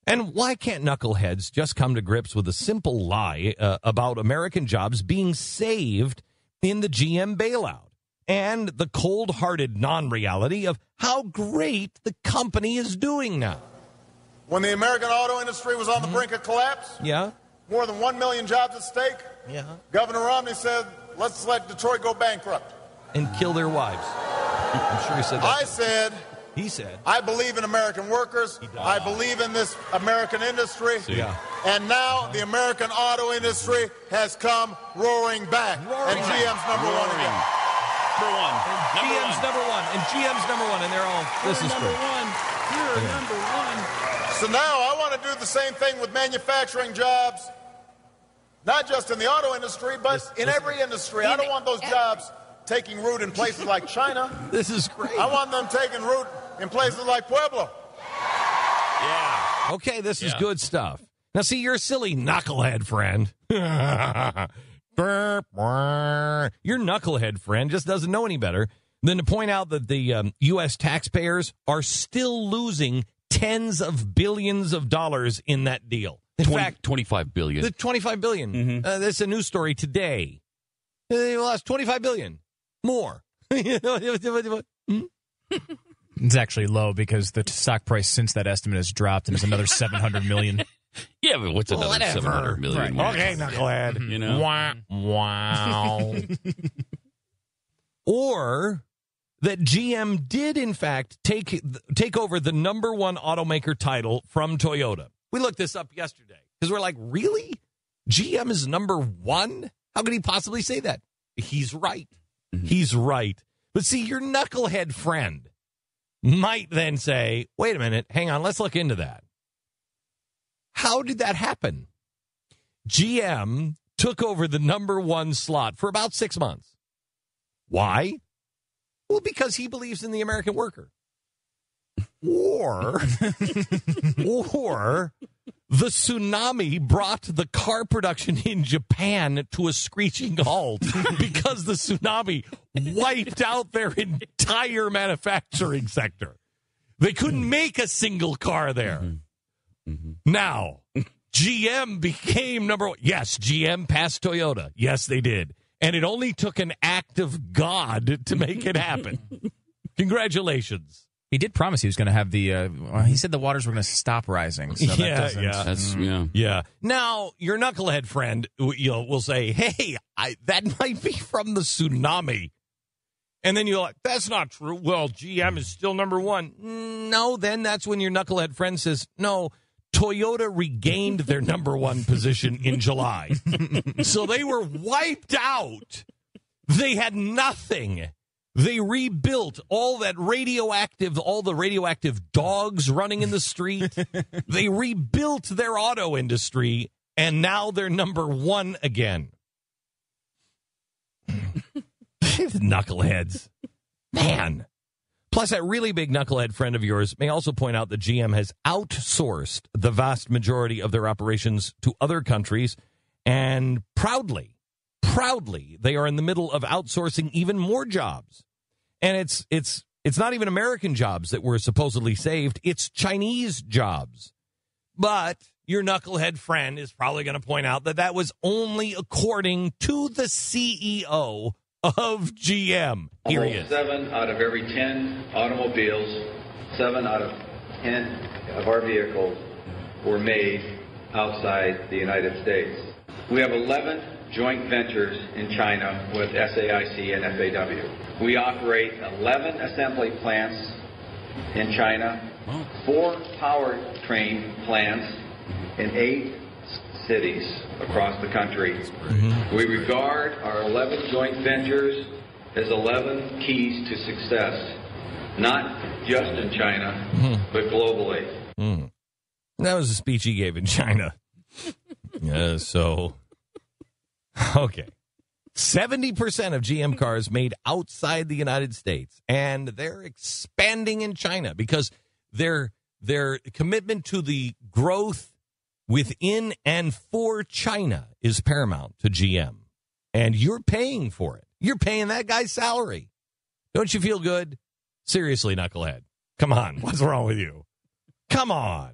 And why can't knuckleheads just come to grips with a simple lie about American jobs being saved in the GM bailout and the cold-hearted non-reality of how great the company is doing now? When the American auto industry was on the brink of collapse, more than 1 million jobs at stake, Governor Romney said, let's let Detroit go bankrupt. And kill their wives. I'm sure he said that. He said, I believe in American workers. I believe in this American industry. And now the American auto industry has come roaring back. And GM's number one again. GM's number one. And GM's number one. And they're all, this is true. You're number one. So now I want to do the same thing with manufacturing jobs, not just in the auto industry, but in every industry. I don't want those jobs taking root in places like China. This is great. I want them taking root in places like Pueblo. Yeah. Okay, this is good stuff. Now, see, you're a silly knucklehead friend. Your knucklehead friend just doesn't know any better than to point out that the U.S. taxpayers are still losing tens of billions of dollars in that deal. In fact, $25 billion. The $25 billion. Mm-hmm. That's a news story today. They lost $25 billion. More. It's actually low because the stock price since that estimate has dropped and is another $700 million. Yeah, but what's another $700 million? Right. Okay, knucklehead. You know? Wow. Or that GM did, in fact, take over the number one automaker title from Toyota. We looked this up yesterday because we're like, really? GM is number one? How could he possibly say that? He's right. Mm-hmm. He's right. But see, your knucklehead friend might then say, wait a minute, hang on, let's look into that. How did that happen? GM took over the number one slot for about 6 months. Why? Well, because he believes in the American worker. Or the tsunami brought the car production in Japan to a screeching halt because the tsunami wiped out their entire manufacturing sector. They couldn't make a single car there. Mm-hmm. Mm-hmm. Now, GM became number one. Yes, GM passed Toyota. Yes, they did. And it only took an act of God to make it happen. Congratulations. He did promise he was going to have the. He said the waters were going to stop rising. So Yeah. Now your knucklehead friend, will say, "Hey, that might be from the tsunami," and then you're like, "That's not true." Well, GM is still number one. No, then that's when your knucklehead friend says, "No, Toyota regained their number one position in July, so they were wiped out. They had nothing." They rebuilt all the radioactive dogs running in the street. They rebuilt their auto industry, and now they're number one again. Knuckleheads. Man. Plus, that really big knucklehead friend of yours may also point out that GM has outsourced the vast majority of their operations to other countries, and proudly, they are in the middle of outsourcing even more jobs. And it's not even American jobs that were supposedly saved. It's Chinese jobs. But your knucklehead friend is probably going to point out that was only according to the CEO of GM. Here he is. 7 out of every 10 automobiles, 7 out of 10 of our vehicles were made outside the United States. We have 11 joint ventures in China with SAIC and FAW. We operate 11 assembly plants in China, 4 powertrain plants in 8 cities across the country. Mm-hmm. We regard our 11 joint ventures as 11 keys to success, not just in China, but globally. Mm. That was a speech he gave in China. Okay. 70% of GM cars made outside the United States, and they're expanding in China because their commitment to the growth within and for China is paramount to GM. And you're paying for it. You're paying that guy's salary. Don't you feel good? Seriously, knucklehead. Come on. What's wrong with you? Come on.